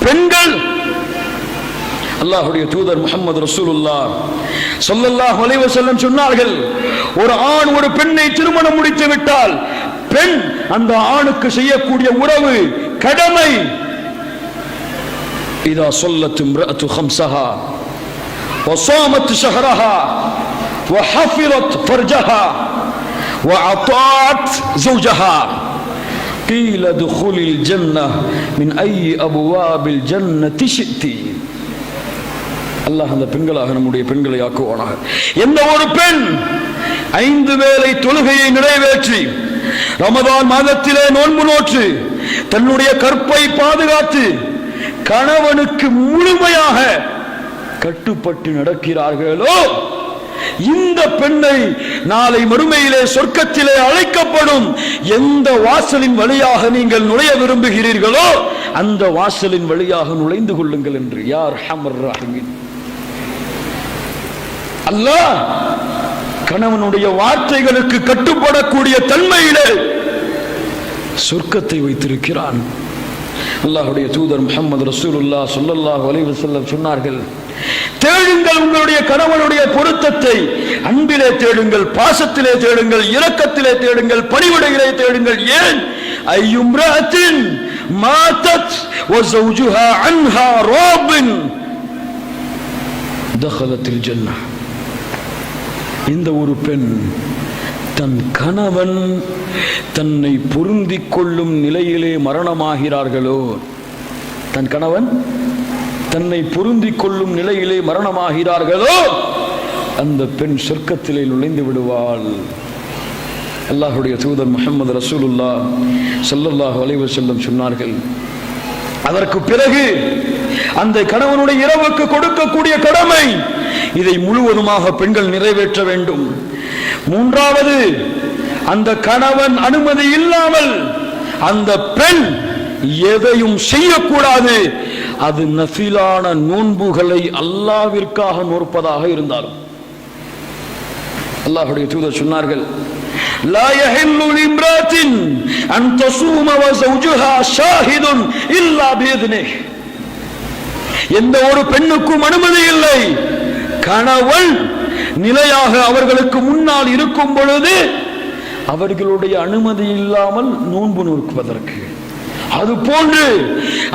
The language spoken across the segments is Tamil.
பெண்கள் அல்லாஹ்வுடைய தூதர் முஹம்மது ரசூலுல்லாஹ் ஸல்லல்லாஹு அலைஹி வஸல்லம் சொன்னார்கள், ஒரு ஆண் ஒரு பெண்ணை திருமணம் முடித்து விட்டால் பெண் அந்த ஆணுக்கு செய்யக்கூடிய உறவு கடமை. இதா ஸல்லத் இம்ரஅத்து خمسها وصامت شهرها وحفظت فرجها وأطاعت زوجها قيل ادخل الجنة من أي أبواب الجنة شئت. அல்லாஹ் அந்த பெண்களாக நம்முடைய பெண்களை ஆக்குவானாக. எந்த ஒரு பெண் 5 வேளை தொழுகையை நிறைவேற்றி ரமதான் மாதத்திலே நோன்பு நோற்று தன்னுடைய கற்பை பாதுகாத்து கணவனுக்கு முழுமையாக கட்டுப்பட்டு நடக்கிறார்களோ, இந்த பெண்ணை நாளை மறுமையிலே சொர்க்கத்திலே அழைக்கப்படும் எந்த வாசலின் வழியாக நீங்கள் நுழைய விரும்புகிறீர்களோ அந்த வாசலின் வழியாக நுழைந்து கொள்ளுங்கள் என்று யார் அர்ஹமர் ராஹிமீன். அல்லாஹ் கணவனுடைய வார்த்தைகளுக்கு கட்டுப்படக்கூடிய தன்மையிலே சொர்க்கத்தை வைத்திருக்கிறான். அல்லாஹ்வுடைய தூதர் முஹம்மது ரசூலுல்லாஹ் ஸல்லல்லாஹு அலைஹி வஸல்லம் சொன்னார்கள், தேடுங்கள் உங்களுடைய கணவனுடைய பொருத்தத்தை, அன்பிலே தேடுங்கள், பாசத்திலே தேடுங்கள், இரக்கத்திலே தேடுங்கள், பணிவிடையிலே தேடுங்கள். ஏன் ஐயும்ரஅத்தின் மாதத் வ ஸௌஜுஹா அன்ஹா ராபின் தഖலத்தில் ஜன்னah. இந்த ஒரு பெண் தன் கணவன் தன்னை பொருந்திக் கொள்ளும் நிலையிலே மரணமாகிறார்களோ, தன் கணவன் தன்னை பொருந்திக் கொள்ளும் நிலையிலே மரணமாகிறார்களோ அந்த பெண் சொர்க்கத்திலே நுழைந்து விடுவாள். அல்லாஹ்வுடைய தூதர் முஹம்மது ரசூலுல்லாஹ் ஸல்லல்லாஹு அலைஹி வஸல்லம் சொன்னார்கள், அதற்கு பிறகு அந்த கணவனுடைய இரவுக்கு கொடுக்கக்கூடிய கடமை இதை முழுவதுமாக பெண்கள் நிறைவேற்ற வேண்டும். 3வது, அந்த கணவன் அனுமதி இல்லாமல் அந்த பெண் எதையும் செய்யக்கூடாது. அது நஃபிலான நோன்புகளை அல்லாஹ்விற்காக நோற்பதாக இருந்தாலும். அல்லாஹ்வுடைய தூதர் சொன்னார்கள், லா யஹில்லு லிம்ராத்தின் அன் தஸூம வ ஸௌஜுஹா ஷாஹிதுன் இல்லா பிஇذنஹி. எந்த ஒரு பெண்ணுக்கும் அனுமதி இல்லை கணவன் நிலையாக அவர்களுக்கு முன்னால் இருக்கும் பொழுது அவர்களுடைய அனுமதி இல்லாமல் நோன்பு நோக்குவதற்கு. அதுபோன்று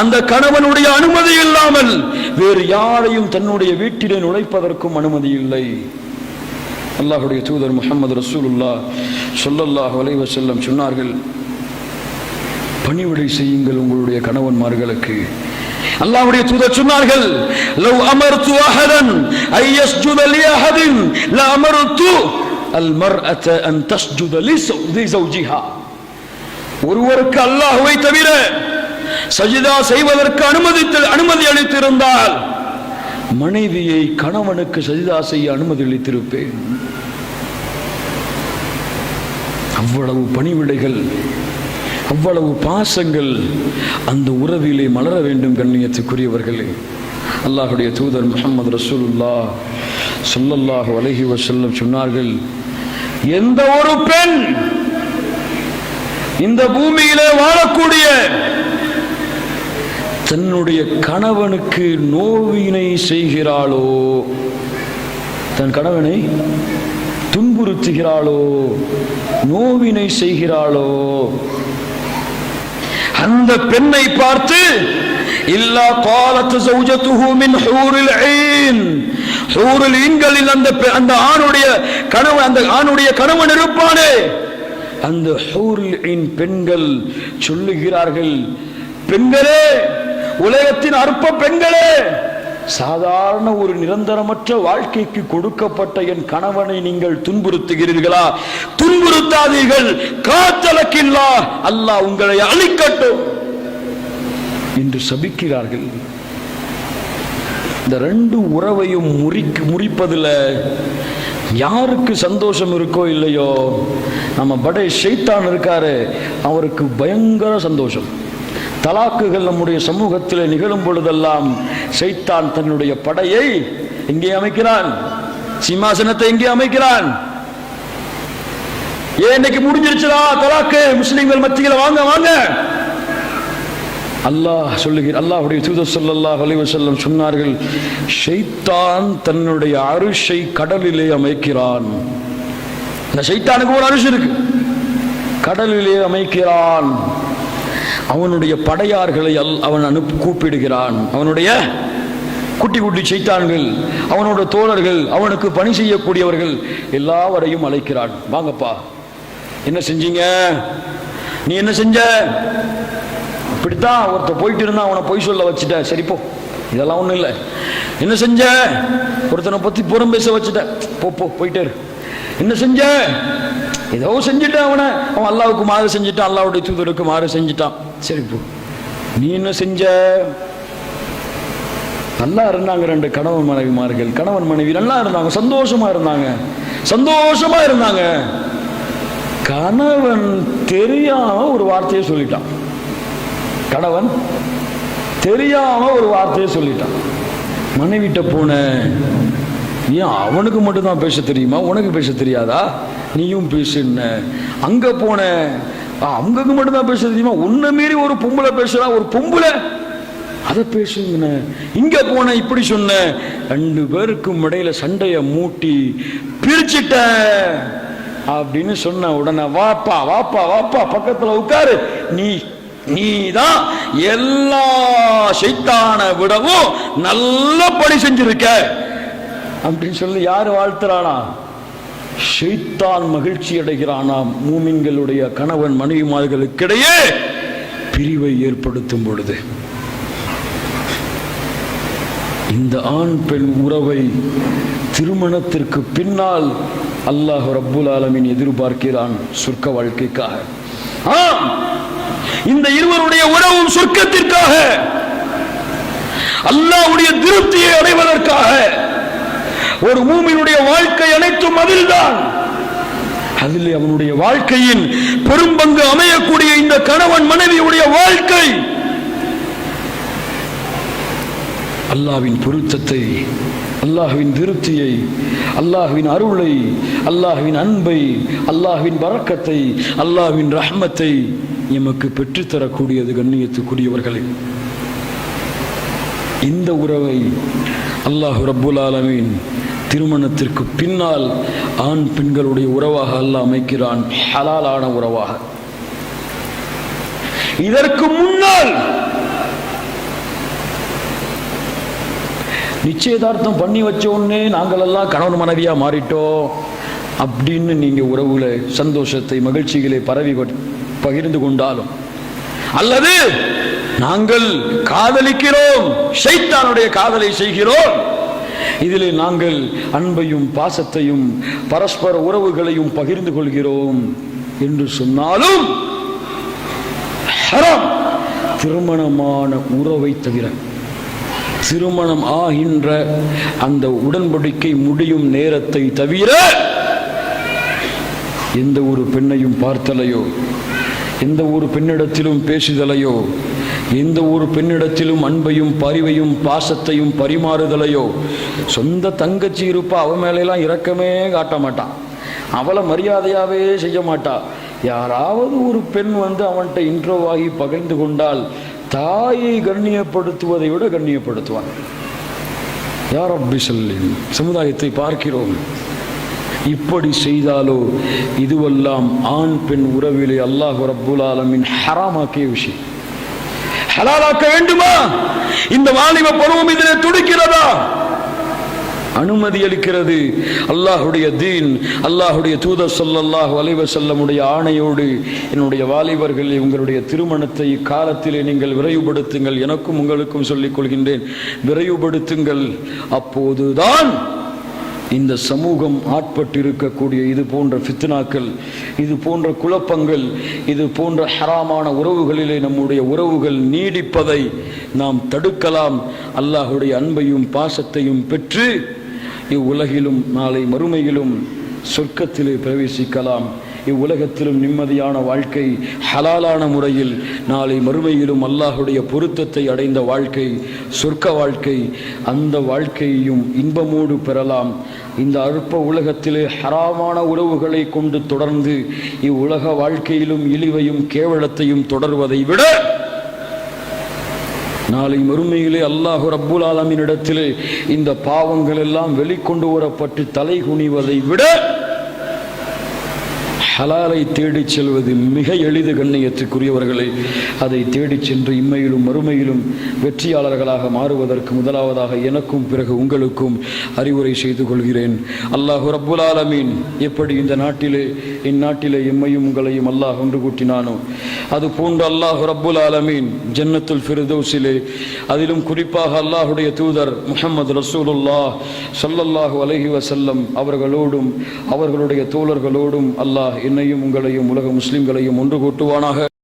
அந்த கணவனுடைய அனுமதி இல்லாமல் வேறு யாரையும் தன்னுடைய வீட்டிலே நுழைப்பதற்கும் அனுமதி இல்லை. அல்லாஹ்வுடைய தூதர் முஹம்மது ரசூலுல்லாஹ் ஸல்லல்லாஹு அலைஹி வஸல்லம் சொன்னார்கள், பணிவிடை செய்யுங்கள் உங்களுடைய கணவன்மார்களுக்கு. அல்லாஹ்வுடைய தூதர் சொன்னார்கள், love அமர்து அஹதன் I யஸ்ஜுத Li அஹதின் law அமர்து Al மர்அத an தஸ்ஜுத லி ஸௌஜிஹா. ஒருவருக்கு அல்லாஹ்வை தவிர சஜிதா செய்வதற்கு அனுமதி அளித்திருந்தால் மனைவியை கணவனுக்கு சஜிதா செய்ய அனுமதி அளித்திருப்பேன். அவ்வளவு பணிவிடைகள், அவ்வளவு பாசங்கள் அந்த உறவிலே மலர வேண்டும். கண்ணியத்துக்குரியவர்களே, அல்லாஹ்வுடைய தூதர் முஹம்மது ரசூலுல்லாஹ் ஸல்லல்லாஹு அலைஹி வஸல்லம் சொன்னார்கள், எந்த ஒரு பெண் இந்த பூமியிலே வாழக்கூடிய தன்னுடைய கணவனுக்கு நோவினை செய்கிறாளோ, தன் கணவனை துன்புறுத்துகிறாளோ, நோவினை செய்கிறாளோ, அந்த பெண்ணை பார்த்து இல்லா காலத்து ஜௌஜத்துஹு மின் ஹூரில் ஈன், ஹூரில் ஈன்களில் அந்த ஆணுடைய கணவன், அந்த ஆணுடைய கணவன் இருப்பானே, அந்த ஹூரில் ஈன் பெண்கள் சொல்லுகிறார்கள், பெண்களே, உலகத்தின் அற்ப பெண்களே, சாதாரண ஒரு நிரந்தரமற்ற வாழ்க்கைக்கு கொடுக்கப்பட்ட என் கணவனை நீங்கள் துன்புறுத்துகிறீர்களா? துன்புறுத்தாதீர்கள், காத்தலக்கில்லா, அல்லாஹ் உங்களை அழிக்கட்டும் என்று சபிக்கிறார்கள். இந்த 2 உறவையும் முறிப்பதில் யாருக்கு சந்தோஷம் இருக்கோ இல்லையோ, நம்ம படை ஷைத்தான் இருக்காரு, அவருக்கு பயங்கர சந்தோஷம். தலாக்குகள் நம்முடைய சமூகத்தில் நிகழும் பொழுதெல்லாம் ஷைத்தான் தன்னுடைய படையை எங்கே அமைக்கிறான்? சிம்மாசனத்தை எங்கே அமைக்கிறான்? ஏன் இன்னைக்கு முடிஞ்சிருச்சுடா தலாக்கு, முஸ்லிம்கள் மத்தியில் வாங்க வாங்க, அல்லாஹ்வுடைய தூதர் ஸல்லல்லாஹு அலைஹி வஸல்லம் சொன்னார்கள், ஷைத்தான் தன்னுடைய அரிஷை கடலிலே அமைக்கிறான். இந்த ஷைத்தானுக்கு ஒரு அரிசி இருக்கு, கடலிலே அமைக்கிறான். அவனுடைய படையார்களை அவன் கூப்பிடுகிறான். அவனுடைய குட்டி குட்டி சைத்தான்கள், அவனோட தோழர்கள், அவனுக்கு பணி செய்யக்கூடியவர்கள் எல்லாவரையும் அழைக்கிறான். வாங்கப்பா, என்ன செஞ்சீங்க, நீ என்ன செஞ்ச, இப்படித்தான் ஒருத்த போயிட்டு இருந்தா அவனை பொய் சொல்ல வச்சுட்ட, சரிப்போ இதெல்லாம் ஒண்ணும் இல்லை. என்ன செஞ்ச, ஒருத்தனை பத்தி புறம் பேச வச்சுட்ட, போயிட்டே இரு. என்ன செஞ்ச, ஏதோ செஞ்சுட்டான், அவன் அல்லாவுக்கு மாறு செஞ்சுட்டான், அல்லாவுடைய தூதருக்கு மாறு செஞ்சுட்டான், சரி போ. நீ என்ன செஞ்ச, நல்லா இருந்தாங்க ரெண்டு கணவன் மனைவிமார்கள், கணவன் மனைவி நல்லா இருந்தாங்க, சந்தோஷமா இருந்தாங்க. கணவன் தெரியாம ஒரு வார்த்தையை சொல்லிட்டான். கணவன் தெரியாம ஒரு வார்த்தையை சொல்லிட்டான். மனைவிட்ட போன, ஏன் அவனுக்கு மட்டும்தான் பேச தெரியுமா, உனக்கு பேச தெரியாதா, நீயும் பேசுன. அங்க போன, அவங்களுக்கு மட்டும்தான் பேச தெரியுமா, உன்னை மீறி ஒரு பொம்பளை பேசுறா, ஒரு பொம்பளை அதை பேசுங்க. இங்க போன, இப்படி சொன்ன, ரெண்டு பேருக்கும் இடையில சண்டைய மூட்டி பிரிச்சுட்ட அப்படின்னு சொன்ன உடனே, வாப்பா வாப்பா வாப்பா பக்கத்துல உட்காரு, நீதான் எல்லா ஷைத்தான விடவும் நல்ல பணி செஞ்சிருக்க அப்படின்னு சொல்லி யாரு வாழ்த்துறானா, ஷைத்தான் மகிழ்ச்சி அடைகிறானாம். மூமின்களுடைய கணவன் மனைவிமார்களுக்கிடையே பிரிவை ஏற்படுத்தும் பொழுது இந்த ஆண் பெண் உறவை திருமணத்திற்கு பின்னால் அல்லாஹ் ரப்புல் ஆலமீன் எதிர்பார்க்கிறான் சொர்க்க வாழ்க்கைக்காக. இந்த இருவருடைய உறவும் சொர்க்கத்திற்காக, அல்லாஹ்வுடைய திருப்தியை அடைவதற்காக. ஒரு மூமினுடைய வாழ்க்கை அனைத்தும் அதில்தான். அதில் அவனுடைய வாழ்க்கையின் பெரும்பங்கு அமையக்கூடிய இந்த கணவன் மனைவியுடைய வாழ்க்கை அல்லாஹ்வின் பொருத்தத்தை, அல்லாஹ்வின் திருப்தியை, அல்லாஹ்வின் அருளை, அல்லாஹ்வின் அன்பை, அல்லாஹ்வின் பரக்கத்தை, அல்லாஹ்வின் ரஹ்மத்தை எமக்கு பெற்றுத்தரக்கூடியது. கண்ணியத்துக்குரியவர்களே, இந்த உறவை அல்லாஹ் ரப்புல் ஆலமீன் திருமணத்திற்கு பின்னால் ஆண் பெண்களுடைய உறவாக அல்லாஹ் அமைக்கிறான், ஹலாலான உறவாக. இதற்கு முன்னால் நிச்சயதார்த்தம் பண்ணி வச்ச உடனே நாங்கள் எல்லாம் கணவன் மனைவியா மாறிட்டோம் அப்படின்னு நீங்க உறவுல சந்தோஷத்தை மகிழ்ச்சிகளை பகிர்ந்து கொண்டாலும், அல்லது நாங்கள் காதலிக்கிறோம், ஷைத்தானுடைய காதலை செய்கிறோம், இதிலே நாங்கள் அன்பையும் பாசத்தையும் பரஸ்பர உறவுகளையும் பகிர்ந்து கொள்கிறோம் என்று சொன்னாலும் ஹராம். திருமணமான உறவை தவிர, திருமணம் ஆகின்ற அந்த உடன்படிக்கை முடியும் நேரத்தை தவிர எந்த ஒரு பெண்ணையும் பார்த்தலையோ, எந்த ஒரு பெண்ணிடத்திலும் பேசுதலையோ, எந்த ஒரு பெண்ணிடத்திலும் அன்பையும் பரிவையும் பாசத்தையும் பரிமாறுதலையோ, சொந்த தங்கச்சி இருப்பா அவன் மேலாம் இரக்கமே காட்ட மாட்டான், அவளை மரியாதையாவே செய்ய மாட்டா. யாராவது ஒரு பெண் அவன்கிட்ட இன்ட்ரோவாகி பகிர்ந்து கொண்டால் தாயை கண்ணியப்படுத்துவதை விட கண்ணியப்படுத்துவான். யா ரப்பி ஸல்லி, சமுதாயத்தை பார்க்கிறோம். இப்படி செய்தாலோ இதுவெல்லாம் ஆண் பெண் உறவிலே அல்லாஹ் ரப்புல் ஆலமீன் ஹராமாக்கிய விஷயம். ஹலாலாக்க வேண்டுமா? இந்த வாலிப பருவம் இதிலே துடிக்கிறதா? அனுமதி அளிக்கிறது அல்லாஹுடைய தீன், அல்லாஹுடைய தூதர் ஸல்லல்லாஹு அலைஹி வஸல்லமுடைய ஆணையோடு. என்னுடைய வாலிபர்களே, உங்களுடைய திருமணத்தை காலத்திலே நீங்கள் விரைவுபடுத்துங்கள். எனக்கும் உங்களுக்கும் சொல்லிக் கொள்கின்றேன், விரைவுபடுத்துங்கள். அப்போதுதான் இந்த சமூகம் ஆட்பட்டிருக்கக்கூடிய இது போன்ற ஃபித்னாக்கள், இது போன்ற குழப்பங்கள், இது போன்ற ஹராமான உறவுகளிலே நம்முடைய உறவுகள் நீடிப்பதை நாம் தடுக்கலாம். அல்லாஹுடைய அன்பையும் பாசத்தையும் பெற்று இவ்வுலகிலும் நாளை மறுமையிலும் சொர்க்கத்திலே பிரவேசிக்கலாம். இவ்வுலகத்திலும் நிம்மதியான வாழ்க்கை, ஹலாலான முறையில் நாளை மறுமையிலும் அல்லாஹுடைய பொருத்தத்தை அடைந்த வாழ்க்கை, சொர்க்க வாழ்க்கை, அந்த வாழ்க்கையையும் இன்பமோடு பெறலாம். இந்த அற்ப உலகத்திலே ஹராமான உறவுகளை கொண்டு தொடர்ந்து இவ்வுலக வாழ்க்கையிலும் இழிவையும் கேவலத்தையும் தொடர்வதை விட நாளை மறுமையிலே அல்லாஹ் ரப்புல் ஆலமீன் இடத்திலே இந்த பாவங்கள் எல்லாம் வெளிக்கொண்டு வரப்பட்டு தலை குனிவதை விட ஹலாலை தேடிச் செல்வது மிக எளிது. கண்ணியத்துக்குரியவர்களை, அதை தேடிச் சென்று இம்மையிலும் மறுமையிலும் வெற்றியாளர்களாக மாறுவதற்கு முதலாவதாக எனக்கும் பிறகு உங்களுக்கும் அறிவுரை செய்து கொள்கிறேன். அல்லாஹு ரப்புல் ஆலமீன் எப்படி இந்த நாட்டிலே இந்நாட்டிலே எம்மையும் உங்களையும் அல்லாஹ் ஒன்று கூட்டினானோ, அது போன்று அல்லாஹு ரப்புல் ஆலமீன் ஜன்னத்துல் ஃபிர்தௌஸிலே, அதிலும் குறிப்பாக அல்லாஹுடைய தூதர் முஹம்மது ரசூலுல்லாஹ் ஸல்லல்லாஹு அலைஹி வஸல்லம் அவர்களோடும் அவர்களுடைய தோழர்களோடும் அல்லாஹ் என்னையும் உங்களையும் உலக முஸ்லிம்களையும் ஒன்று கூட்டுவானாக.